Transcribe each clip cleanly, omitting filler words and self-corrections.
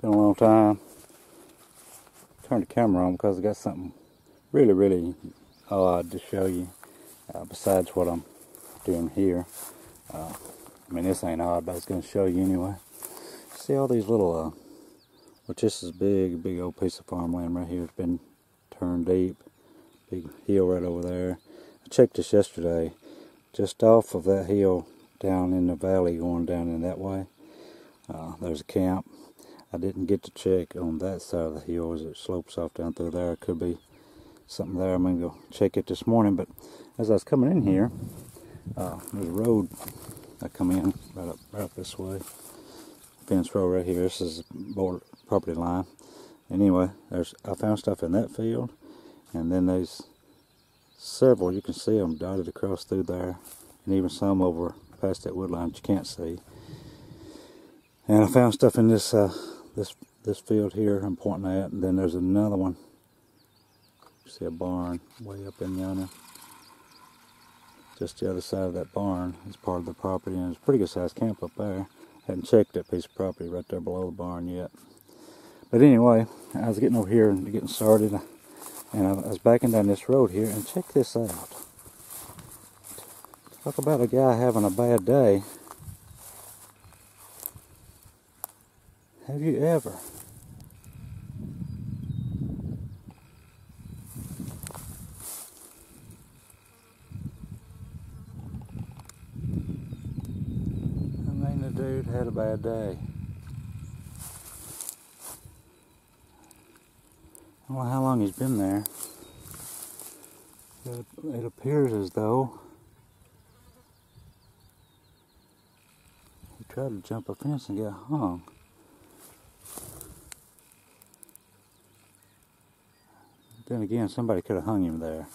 been a long time. Turn the camera on because I got something really odd to show you, besides what I'm doing here. I mean, this ain't odd, but I was going to show you anyway. See all these little, which this is big old piece of farmland right here. It's been turned deep. Big hill right over there. I checked this yesterday. Just off of that hill down in the valley going down in that way, there's a camp. I didn't get to check on that side of the hill as it slopes off down through there. It could be something there. I'm going to go check it this morning. But as I was coming in here, there's a road I come in right up this way. Fence road right here. This is border property line. Anyway, I found stuff in that field, and then there's several. You can see them dotted across through there, and even some over past that wood line that you can't see. And I found stuff in this this field here I'm pointing at, and then there's another one. You see a barn way up in yonder. Just the other side of that barn is part of the property, and it's a pretty good sized camp up there. Hadn't checked that piece of property right there below the barn yet. But anyway, I was getting over here and getting started, and I was backing down this road here, and check this out. Talk about a guy having a bad day. Have you ever? I mean, the dude had a bad day. I don't know how long he's been there. It appears as though he tried to jump a fence and get hung. Then again, somebody could have hung him there.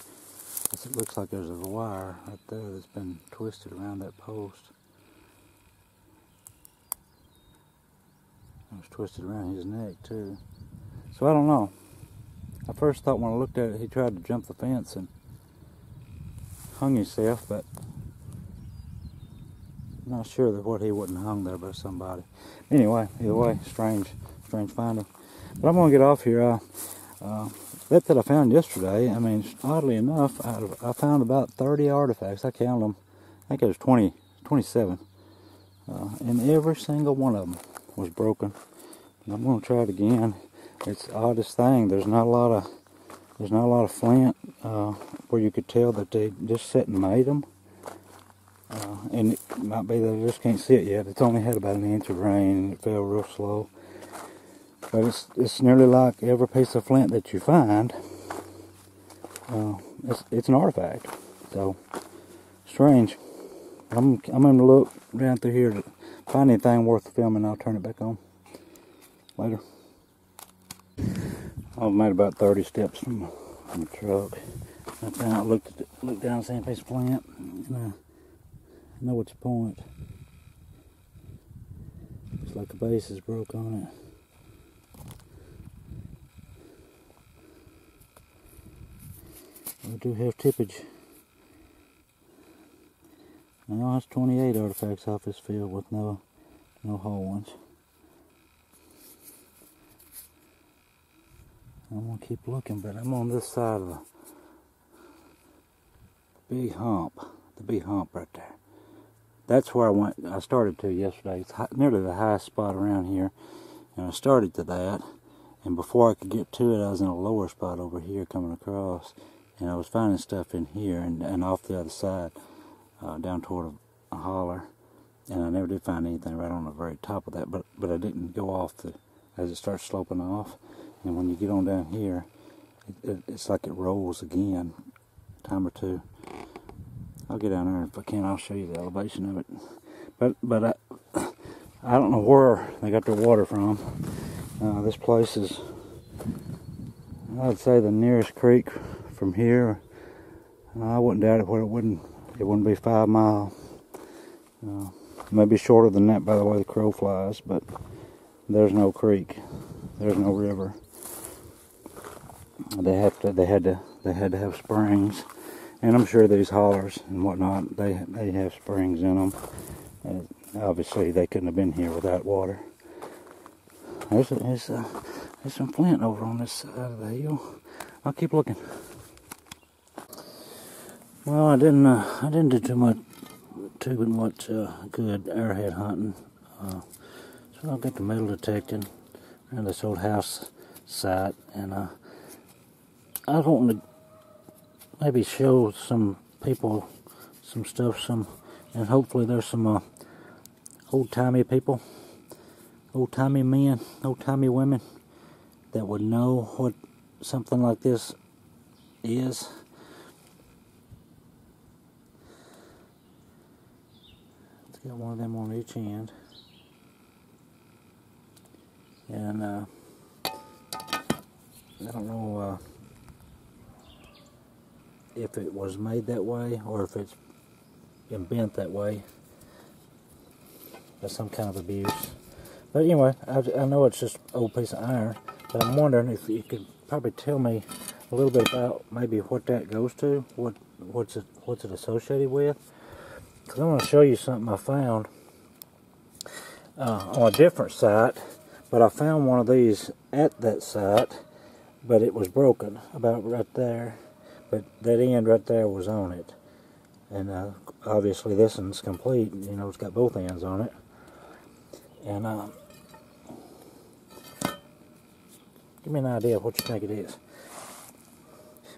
It looks like there's a wire right there that's been twisted around that post. It was twisted around his neck too. So I don't know. I first thought when I looked at it, he tried to jump the fence and hung himself, but I'm not sure that what he wasn't hung there by somebody. Anyway, either way, strange finding. But I'm gonna get off here. That I found yesterday, I mean, oddly enough, I found about 30 artifacts. I counted them. I think it was 27. And every single one of them was broken. And I'm going to try it again. It's the oddest thing. There's not a lot of flint where you could tell that they just sat and made them. And it might be that I just can't see it yet. It's only had about an inch of rain, and it fell real slow. But it's nearly like every piece of flint that you find, it's an artifact. So strange. I'm going to look down through here to find anything worth filming. I'll turn it back on later. I've made about 30 steps from the truck. I looked down, same piece of flint, and I know what's the point. Looks like the base is broke on it. We do have tippage. Now it's 28 artifacts off this field with no whole ones. I'm gonna keep looking, but I'm on this side of the big hump right there. That's where I started to yesterday. It's nearly the highest spot around here, and I started to that. And before I could get to it, I was in a lower spot over here coming across. And I was finding stuff in here and off the other side, down toward a holler. And I never did find anything right on the very top of that, but I didn't go off as it starts sloping off. And when you get on down here, it's like it rolls again, a time or two. I'll get down there if I can. I'll show you the elevation of it. But I don't know where they got their water from. This place is, I'd say, the nearest creek from here. I wouldn't doubt it, it wouldn't be 5 miles. Maybe shorter than that by the way the crow flies, but there's no creek, there's no river. They had to have springs, and I'm sure these hollers and whatnot, they have springs in them. Obviously they couldn't have been here without water. There's some flint over on this side of the hill. I'll keep looking. Well, I didn't do too much good arrowhead hunting. So I'll get the metal detecting around this old house site, and I was wanting to maybe show some people some stuff, and hopefully there's some old-timey people, old-timey men, old-timey women that would know what something like this is. Let's get one of them on each end. And I don't know if it was made that way or if it's been bent that way by some kind of abuse. But anyway, I know it's just an old piece of iron, but I'm wondering if you could probably tell me a little bit about maybe what that goes to, what's it associated with. Because I want to show you something I found on a different site, but I found one of these at that site, but it was broken about right there. But that end right there was on it, and obviously this one's complete. You know, it's got both ends on it. And give me an idea of what you think it is.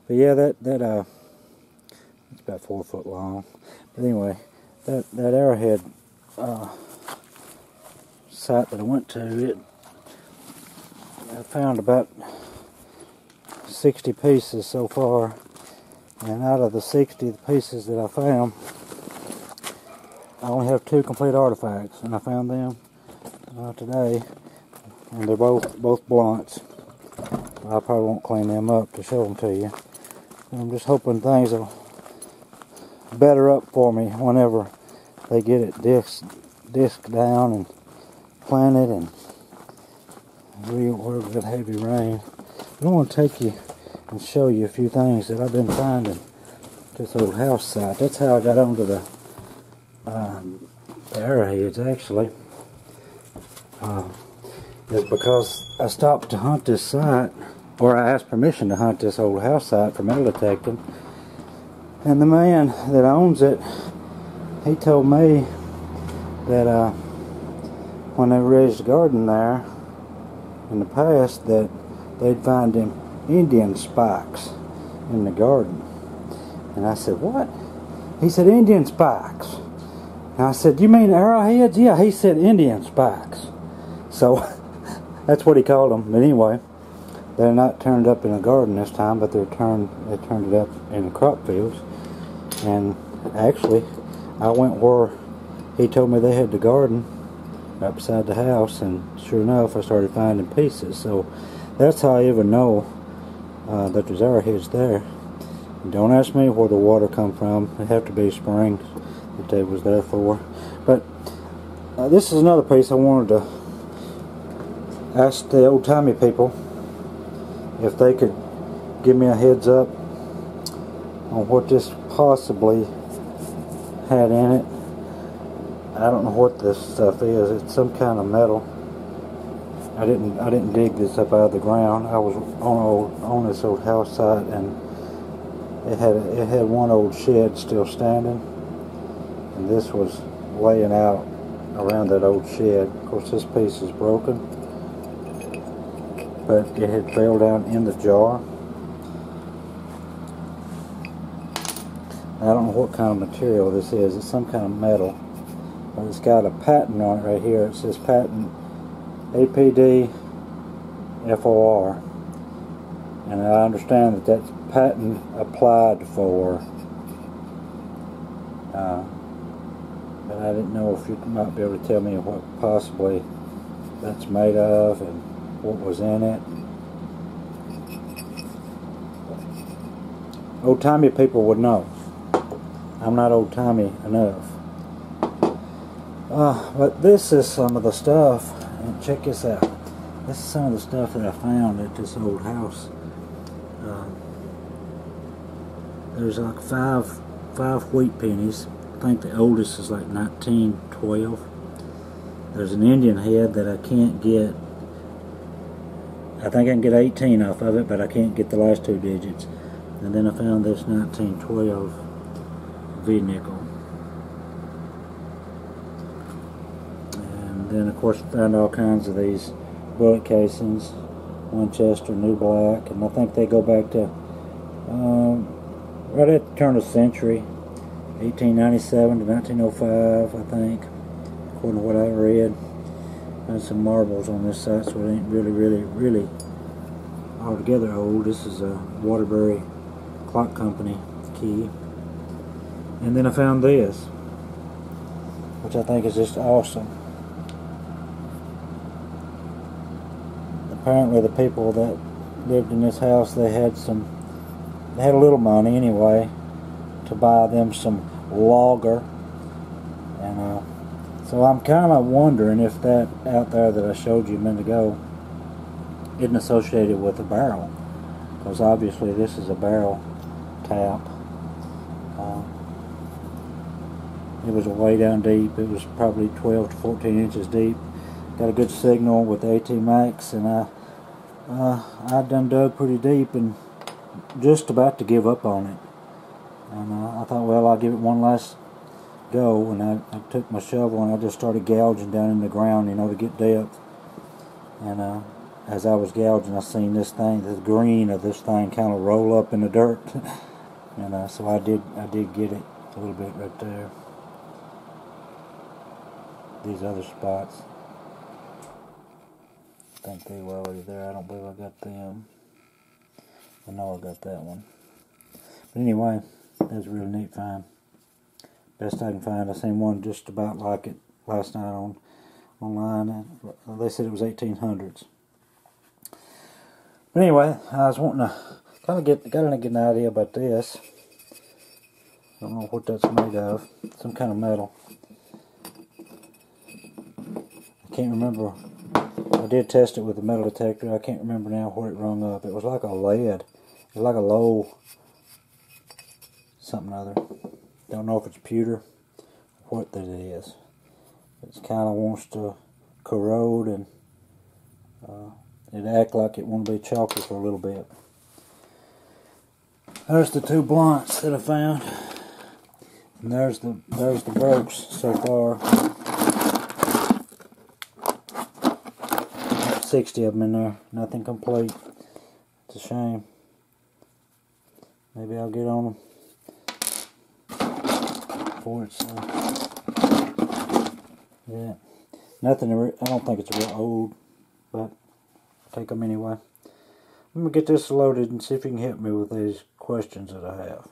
But yeah, that it's about 4 foot long. But anyway, that arrowhead site that I went to, I found about 60 pieces so far, and out of the 60 pieces that I found, I only have 2 complete artifacts, and I found them today, and they're both blunts. I probably won't clean them up to show them to you. I'm just hoping things will better up for me whenever they get it disc down and planted and real good heavy rain. I want to take you and show you a few things that I've been finding at this old house site. That's how I got onto the arrowheads, actually. Is because I stopped to hunt this site, or I asked permission to hunt this old house site for metal detecting, and the man that owns it, he told me that when they raised a garden there in the past, that they'd find them Indian spikes in the garden. And I said, what? He said, Indian spikes. And I said, you mean arrowheads? Yeah, he said Indian spikes. So that's what he called them. But anyway, they're not turned up in a garden this time, but they turned it up in the crop fields. And actually, I went where he told me they had the garden right beside the house, and sure enough, I started finding pieces. So that's how I even know that there's arrowheads there. Don't ask me where the water come from. It have to be springs that they was there for. But this is another piece I wanted to ask the old-timey people if they could give me a heads up on what this possibly had in it. I don't know what this stuff is. It's some kind of metal. I didn't dig this up out of the ground. I was on this old house site, and it had one old shed still standing, and this was laying out around that old shed. Of course, this piece is broken, but it had fell down in the jar. I don't know what kind of material this is. It's some kind of metal, but it's got a patent on it right here. It says patent APD FOR, and I understand that that's patent applied for, but I didn't know if you might be able to tell me what possibly that's made of and what was in it. Old-timey people would know. I'm not old-timey enough. But this is some of the stuff, and check this out. This is some of the stuff that I found at this old house. There's like five wheat pennies. I think the oldest is like 1912. There's an Indian head that I can't get I think I can get 18 off of it, but I can't get the last 2 digits. And then I found this 1912 V-nickel. And then of course found all kinds of these bullet casings, Winchester, New Black, and I think they go back to right at the turn of the century, 1897 to 1905, I think, according to what I read. There's some marbles on this side, so it ain't really altogether old. This is a Waterbury Clock Company key. And then I found this, which I think is just awesome. Apparently the people that lived in this house, they had a little money anyway to buy them some lager. And so I'm kind of wondering if that out there that I showed you a minute ago isn't associated with a barrel, because obviously this is a barrel tap. It was way down deep. It was probably 12 to 14 inches deep. Got a good signal with the AT Max, and I done dug pretty deep and just about to give up on it. And I thought, well, I'll give it one last go, and I took my shovel and I just started gouging down in the ground, you know, to get depth. And as I was gouging, I seen this thing, the green of this thing kind of roll up in the dirt. And so I did get it a little bit right there. These other spots, I think they were already there. I don't believe I got them. I know I got that one. But anyway, that's a really neat find. Best I can find. I seen one just about like it last night online. They said it was 1800s. But anyway, I was wanting to kind of get an idea about this. I don't know what that's made of. Some kind of metal. I can't remember. I did test it with a metal detector. I can't remember now where it rung up. It was like a lead. It was like a low something other. Don't know if it's pewter or what that is. It kind of wants to corrode, and it act like it want to be chalky for a little bit. There's the 2 blunts that I found, and there's the brokes so far. 60 of them in there, nothing complete. It's a shame. Maybe I'll get on them before it's yeah, nothing. I don't think it's real old, but I'll take them anyway. I'm gonna get this loaded and see if you can help me with these questions that I have.